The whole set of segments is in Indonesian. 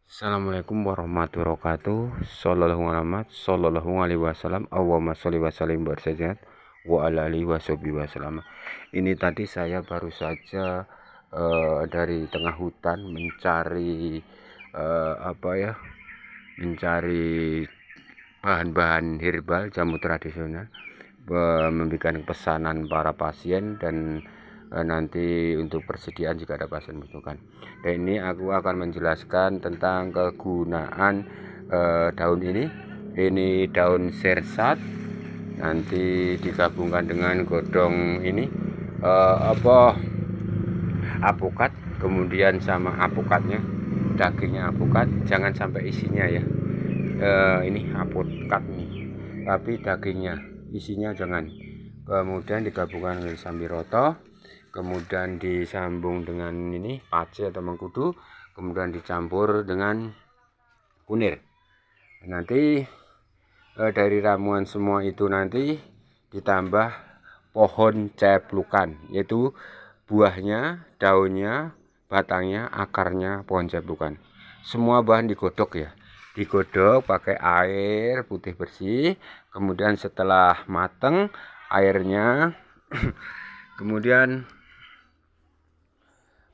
Assalamualaikum warahmatullahi wabarakatuh. Sallallahu alaihi wasallam. Allahumma sholli wa sallim bersaja wa ala alihi wasallam. Ini tadi saya baru saja dari tengah hutan mencari mencari bahan-bahan herbal jamu tradisional, memberikan pesanan para pasien dan nanti untuk persediaan jika ada pasien membutuhkan. Dan ini aku akan menjelaskan tentang kegunaan daun ini. Ini daun sersat, nanti digabungkan dengan godong ini apokat, kemudian sama apokatnya, dagingnya apokat, jangan sampai isinya ya. Ini apokat nih, tapi dagingnya, isinya jangan. Kemudian digabungkan dengan sambiroto, kemudian disambung dengan ini pace atau mengkudu, kemudian dicampur dengan kunir. Nanti dari ramuan semua itu nanti ditambah pohon ceplukan, yaitu buahnya, daunnya, batangnya, akarnya pohon ceplukan. Semua bahan digodok ya, digodok pakai air putih bersih. Kemudian setelah mateng airnya kemudian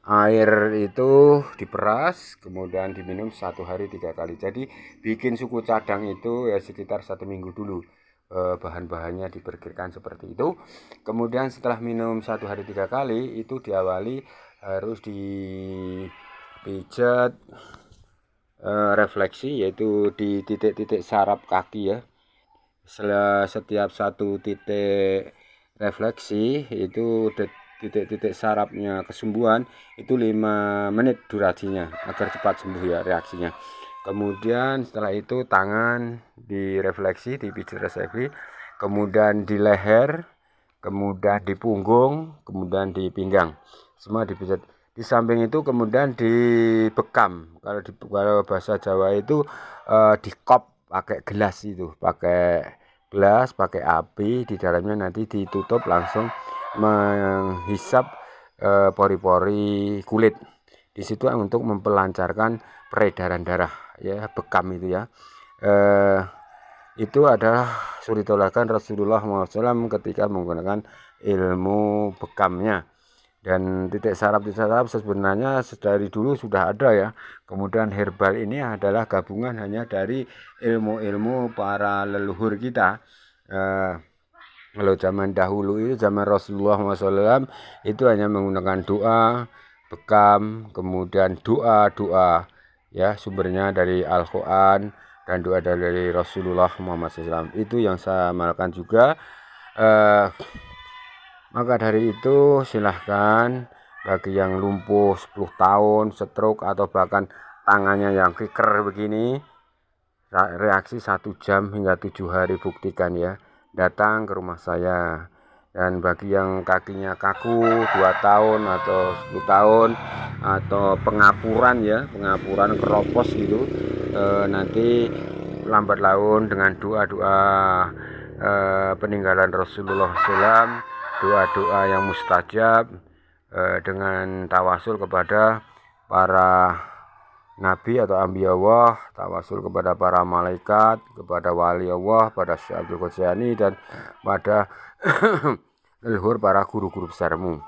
air itu diperas, kemudian diminum 1 hari 3 kali. Jadi bikin suku cadang itu ya sekitar 1 minggu dulu. Bahan-bahannya diperkirakan seperti itu. Kemudian setelah minum 1 hari 3 kali itu diawali harus dipijat refleksi, yaitu di titik-titik saraf kaki ya. Setiap 1 titik refleksi itu titik-titik sarafnya kesembuhan itu 5 menit durasinya agar cepat sembuh ya reaksinya. Kemudian setelah itu tangan direfleksi, dipijat refleksi, kemudian di leher, kemudian di punggung, kemudian di pinggang, semua dipijat. Di samping itu kemudian dibekam, kalau bahasa Jawa itu dikop pakai gelas, itu pakai gelas, pakai api di dalamnya, nanti ditutup langsung menghisap pori-pori kulit. Di situ untuk memperlancarkan peredaran darah ya, bekam itu ya. Itu adalah suri toladan Rasulullah SAW ketika menggunakan ilmu bekamnya. Dan titik saraf sebenarnya dari dulu sudah ada ya. Kemudian herbal ini adalah gabungan hanya dari ilmu-ilmu para leluhur kita. Kalau zaman dahulu itu, zaman Rasulullah SAW itu hanya menggunakan doa, bekam, kemudian doa ya, sumbernya dari Al-Quran dan doa dari Rasulullah Muhammad SAW. Itu yang saya amalkan juga. Maka dari itu silahkan bagi yang lumpuh 10 tahun, stroke, atau bahkan tangannya yang kiker begini, reaksi 1 jam hingga 7 hari, buktikan ya, datang ke rumah saya. Dan bagi yang kakinya kaku 2 tahun atau 10 tahun atau pengapuran ya, pengapuran keropos gitu, nanti lambat laun dengan doa-doa peninggalan Rasulullah SAW, doa-doa yang mustajab, dengan tawasul kepada para nabi atau ambiya Allah, tawasul kepada para malaikat, kepada wali Allah, pada Syekh Abdul Qadir, dan pada leluhur para guru-guru besarmu.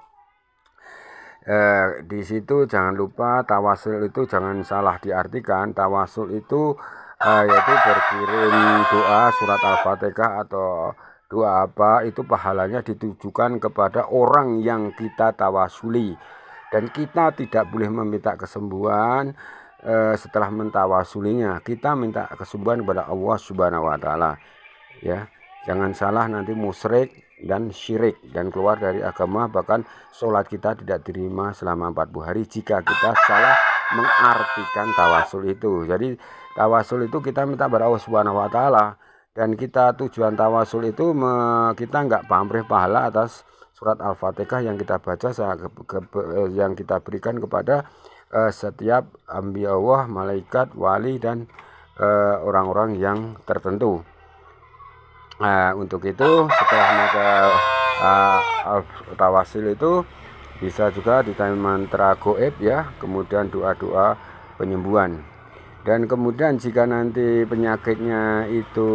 Di situ jangan lupa tawasul itu jangan salah diartikan. Tawasul itu yaitu berkirim doa, surat Al-Fatihah atau doa apa, itu pahalanya ditujukan kepada orang yang kita tawasuli. Dan kita tidak boleh meminta kesembuhan setelah mentawasulinya. Kita minta kesembuhan kepada Allah Subhanahu wa Ta'ala ya. Jangan salah, nanti musyrik dan syirik dan keluar dari agama. Bahkan sholat kita tidak diterima selama 40 hari jika kita salah mengartikan tawasul itu. Jadi tawasul itu kita minta kepada Allah Subhanahu wa Ta'ala, dan kita tujuan tawasul itu kita nggak pamrih pahala atas surat Al-Fatihah yang kita baca, yang kita berikan kepada setiap ambiya Allah, malaikat, wali, dan orang-orang yang tertentu. Untuk itu setelah maka tawasul itu bisa juga ditanya mantra goib ya, kemudian doa-doa penyembuhan. Dan kemudian jika nanti penyakitnya itu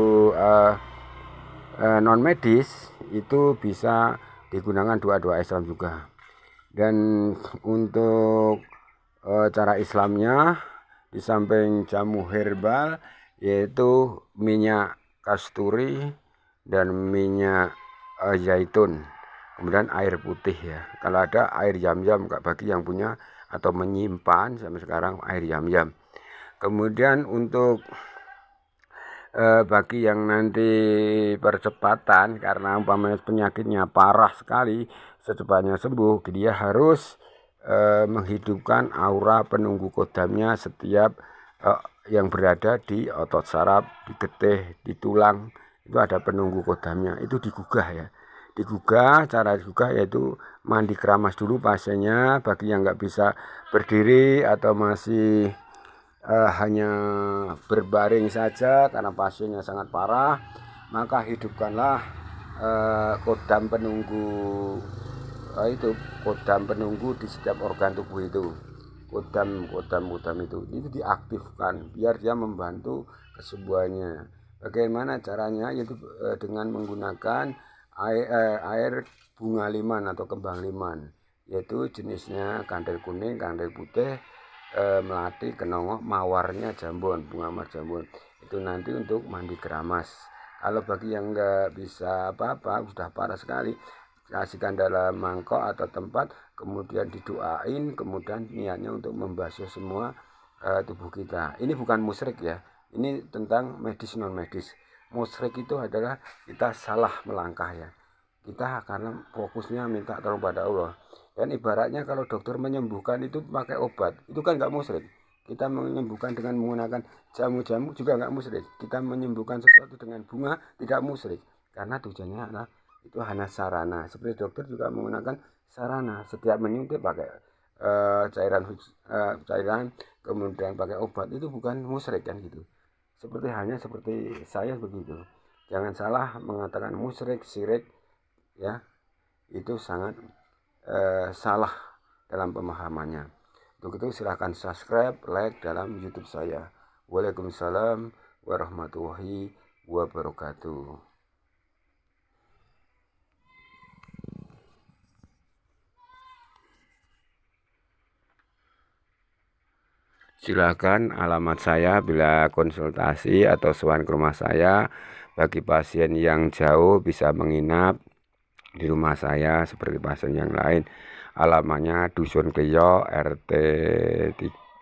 non medis, itu bisa digunakan doa-doa Islam juga. Dan untuk cara Islamnya, di samping jamu herbal yaitu minyak kasturi dan minyak zaitun, kemudian air putih ya. Kalau ada air Zam-Zam bagi yang punya atau menyimpan sampai sekarang air Zam-Zam. Kemudian untuk bagi yang nanti percepatan karena umpamanya penyakitnya parah sekali, secepatnya sembuh, dia harus menghidupkan aura penunggu kodamnya setiap yang berada di otot saraf, di getih, di tulang, itu ada penunggu kodamnya, itu digugah ya. Digugah, cara digugah yaitu mandi keramas dulu pasiennya. Bagi yang nggak bisa berdiri atau masih hanya berbaring saja karena pasiennya sangat parah, maka hidupkanlah kodam penunggu kodam penunggu di setiap organ tubuh itu. Kodam itu diaktifkan biar dia membantu kesembuhannya. Bagaimana caranya? Yaitu dengan menggunakan air bunga liman atau kembang liman, yaitu jenisnya kandel kuning, kandel putih, melati, kenongo, mawarnya jambon, bunga mawar jambon. Itu nanti untuk mandi keramas. Kalau bagi yang nggak bisa apa-apa, sudah parah sekali, kasihkan dalam mangkok atau tempat, kemudian didoain, kemudian niatnya untuk membasuh semua tubuh kita. Ini bukan musyrik ya, ini tentang medis non medis. Musyrik itu adalah kita salah melangkah ya, kita karena fokusnya minta tolong pada Allah. Dan ibaratnya kalau dokter menyembuhkan itu pakai obat, itu kan nggak musyrik. Kita menyembuhkan dengan menggunakan jamu-jamu juga nggak musyrik. Kita menyembuhkan sesuatu dengan bunga tidak musyrik, karena tujuannya adalah itu hanya sarana. Seperti dokter juga menggunakan sarana, setiap menyuntik pakai cairan, kemudian pakai obat, itu bukan musyrik kan gitu. Seperti saya begitu. Jangan salah mengatakan musyrik, syirik ya, itu sangat salah dalam pemahamannya. Untuk itu silahkan subscribe, like dalam YouTube saya. Waalaikumsalam warahmatullahi wabarakatuh. Silakan alamat saya bila konsultasi atau sowan ke rumah saya. Bagi pasien yang jauh bisa menginap di rumah saya seperti pasien yang lain. Alamatnya Dusun Kleyo, RT 1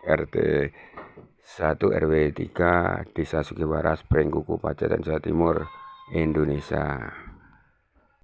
RW 3, Desa Sugiwaras, Prengkuku, Pacitan, Jawa Timur, Indonesia.